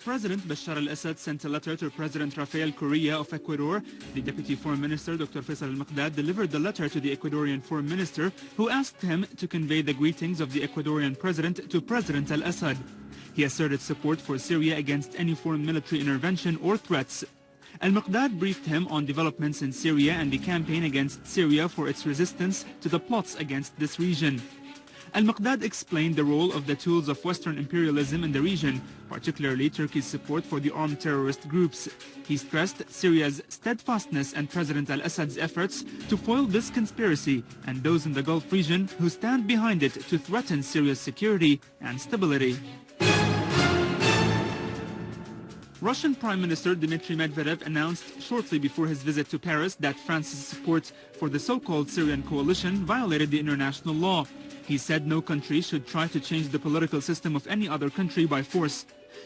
President Bashar al-Assad sent a letter to President Rafael Correa of Ecuador. The Deputy Foreign Minister, Dr. Mikdad, delivered the letter to the Ecuadorian Foreign Minister, who asked him to convey the greetings of the Ecuadorian President to President al-Assad. He asserted support for Syria against any foreign military intervention or threats. Al-Mikdad briefed him on developments in Syria and the campaign against Syria for its resistance to the plots against this region. Al-Mikdad explained the role of the tools of Western imperialism in the region, particularly Turkey's support for the armed terrorist groups. He stressed Syria's steadfastness and President al-Assad's efforts to foil this conspiracy and those in the Gulf region who stand behind it to threaten Syria's security and stability. Russian Prime Minister Dmitry Medvedev announced shortly before his visit to Paris that France's support for the so-called Syrian coalition violated the international law. He said no country should try to change the political system of any other country by force.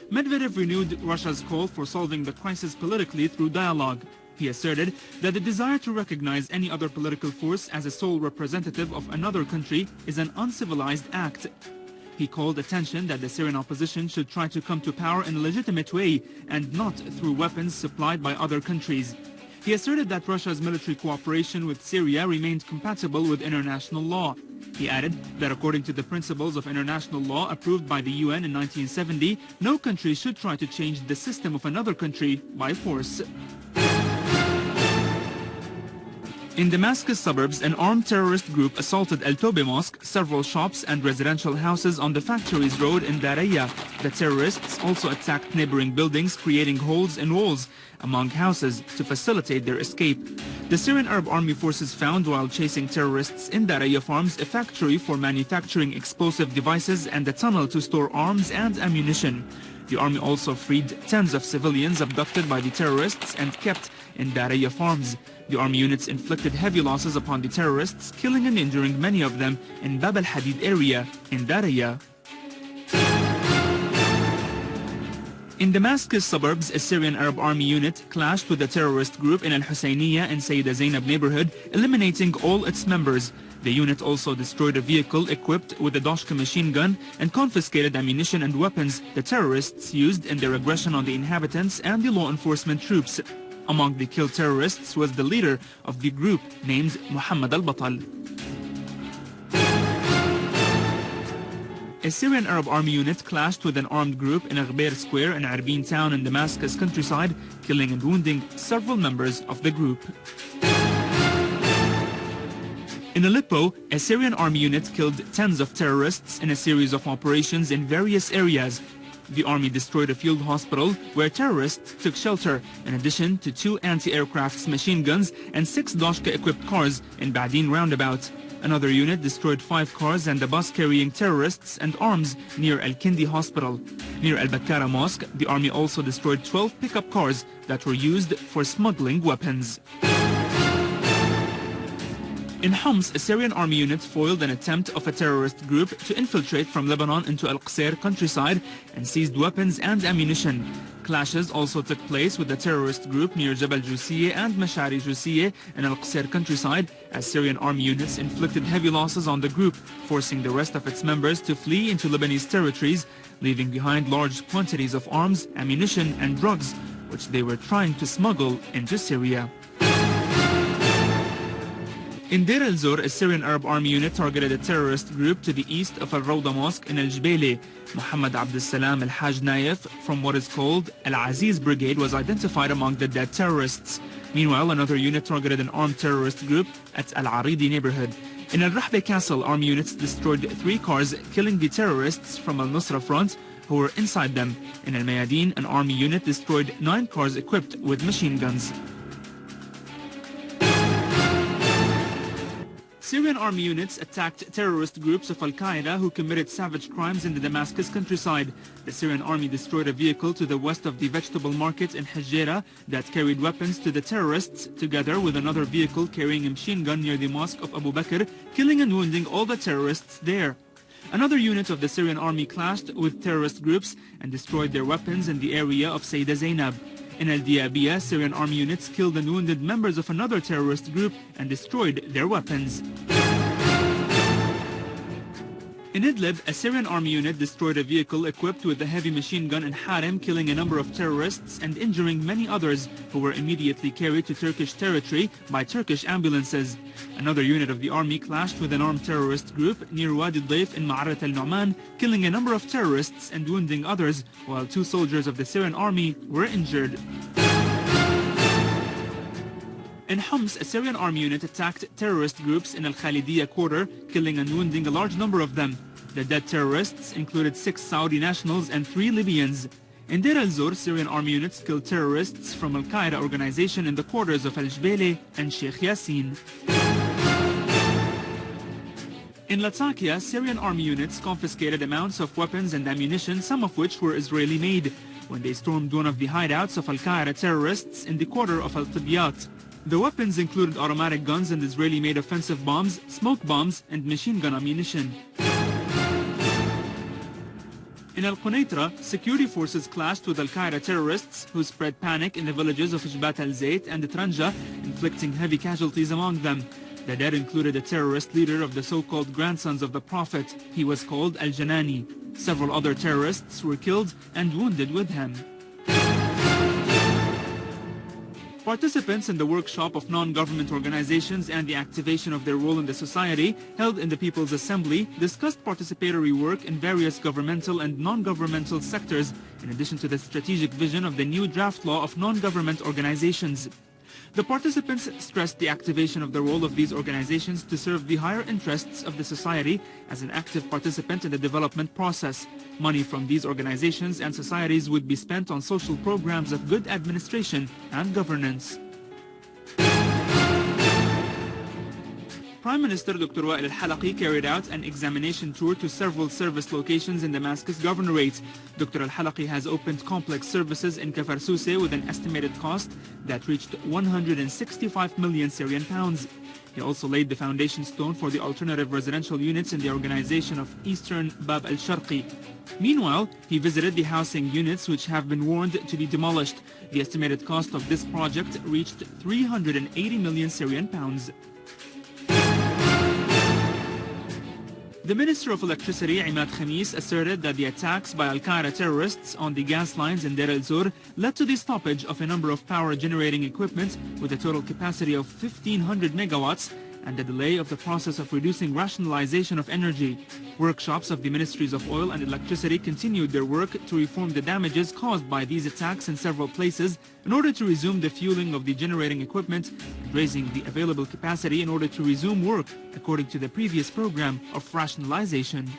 Medvedev renewed Russia's call for solving the crisis politically through dialogue. He asserted that the desire to recognize any other political force as a sole representative of another country is an uncivilized act. He called attention that the Syrian opposition should try to come to power in a legitimate way and not through weapons supplied by other countries. He asserted that Russia's military cooperation with Syria remained compatible with international law. He added that according to the principles of international law approved by the UN in 1970, no country should try to change the system of another country by force. In Damascus suburbs, an armed terrorist group assaulted El Tobe Mosque, several shops and residential houses on the Factories Road in Deir. The terrorists also attacked neighboring buildings, creating holes in walls among houses to facilitate their escape. The Syrian Arab Army forces found while chasing terrorists in Deir Farms a factory for manufacturing explosive devices and a tunnel to store arms and ammunition. The army also freed tens of civilians abducted by the terrorists and kept in Deir Farms. The army units inflicted heavy losses upon the terrorists, killing and injuring many of them in Bab al-Hadid area in Deir. In Damascus suburbs, a Syrian Arab Army unit clashed with a terrorist group in Al-Husseiniya and Sayyida Zainab neighborhood, eliminating all its members. The unit also destroyed a vehicle equipped with a Doshka machine gun and confiscated ammunition and weapons the terrorists used in their aggression on the inhabitants and the law enforcement troops. Among the killed terrorists was the leader of the group named Muhammad al-Batal. A Syrian Arab Army unit clashed with an armed group in Aghbeir Square in Arbin town in Damascus countryside, killing and wounding several members of the group. In Aleppo, a Syrian army unit killed tens of terrorists in a series of operations in various areas. The army destroyed a field hospital where terrorists took shelter, in addition to 2 anti-aircraft machine guns and 6 Doshka-equipped cars in Badin roundabout. Another unit destroyed 5 cars and a bus carrying terrorists and arms near Al-Kindi hospital. Near Al-Bakkara mosque, the army also destroyed 12 pickup cars that were used for smuggling weapons. In Homs, a Syrian army unit foiled an attempt of a terrorist group to infiltrate from Lebanon into Al-Qasir countryside and seized weapons and ammunition. Clashes also took place with the terrorist group near Jabal Jusiye and Mashari Jusiye in Al-Qasir countryside as Syrian army units inflicted heavy losses on the group, forcing the rest of its members to flee into Lebanese territories, leaving behind large quantities of arms, ammunition and drugs, which they were trying to smuggle into Syria. In Deir Ezzor, a Syrian Arab Army unit targeted a terrorist group to the east of Al-Rawda Mosque in Al-Jbeili. Muhammad Abdul Salam Al-Haj Naif from what is called Al-Aziz Brigade was identified among the dead terrorists. Meanwhile, another unit targeted an armed terrorist group at Al-Aridi neighborhood. In Al-Rahbe Castle, army units destroyed 3 cars, killing the terrorists from al-Nusra front who were inside them. In Al-Mayadin, an army unit destroyed 9 cars equipped with machine guns. Syrian army units attacked terrorist groups of Al-Qaeda who committed savage crimes in the Damascus countryside. The Syrian army destroyed a vehicle to the west of the vegetable market in Hajjera that carried weapons to the terrorists, together with another vehicle carrying a machine gun near the mosque of Abu Bakr, killing and wounding all the terrorists there. Another unit of the Syrian army clashed with terrorist groups and destroyed their weapons in the area of Sayyida Zainab. In Al-Diabiyah, Syrian army units killed and wounded members of another terrorist group and destroyed their weapons. In Idlib, a Syrian army unit destroyed a vehicle equipped with a heavy machine gun in Harem, killing a number of terrorists and injuring many others who were immediately carried to Turkish territory by Turkish ambulances. Another unit of the army clashed with an armed terrorist group near Wadi al-Dayf in Ma'arat al-Nu'man, killing a number of terrorists and wounding others, while 2 soldiers of the Syrian army were injured. In Homs, a Syrian army unit attacked terrorist groups in al-Khalidiyya quarter, killing and wounding a large number of them. The dead terrorists included 6 Saudi nationals and 3 Libyans. In Deir Ezzor, Syrian army units killed terrorists from al-Qaeda organization in the quarters of al-Jbele and Sheikh Yassin. In Latakia, Syrian army units confiscated amounts of weapons and ammunition, some of which were Israeli-made, when they stormed one of the hideouts of al-Qaeda terrorists in the quarter of al-Tibyat. The weapons included automatic guns and Israeli-made offensive bombs, smoke bombs, and machine gun ammunition. In Al-Quneitra, security forces clashed with al-Qaeda terrorists who spread panic in the villages of Jbat al-Zayt and Tranja, inflicting heavy casualties among them. The dead included a terrorist leader of the so-called grandsons of the Prophet. He was called Al-Janani. Several other terrorists were killed and wounded with him. Participants in the workshop of non-government organizations and the activation of their role in the society held in the People's Assembly discussed participatory work in various governmental and non-governmental sectors, in addition to the strategic vision of the new draft law of non-government organizations. The participants stressed the activation of the role of these organizations to serve the higher interests of the society as an active participant in the development process. Money from these organizations and societies would be spent on social programs of good administration and governance. Prime Minister Dr. al-Halqi carried out an examination tour to several service locations in Damascus Governorate. Dr. al-Halqi has opened complex services in Kafar Souseh with an estimated cost that reached 165 million Syrian pounds. He also laid the foundation stone for the alternative residential units in the organization of Eastern Bab al-Sharqi. Meanwhile, he visited the housing units which have been warned to be demolished. The estimated cost of this project reached 380 million Syrian pounds. The Minister of Electricity, Imad Khamis, asserted that the attacks by al-Qaeda terrorists on the gas lines in Deir Ezzor led to the stoppage of a number of power-generating equipment with a total capacity of 1,500 megawatts and the delay of the process of reducing rationalization of energy. Workshops of the Ministries of Oil and Electricity continued their work to reform the damages caused by these attacks in several places in order to resume the fueling of the generating equipment and raising the available capacity in order to resume work according to the previous program of rationalization.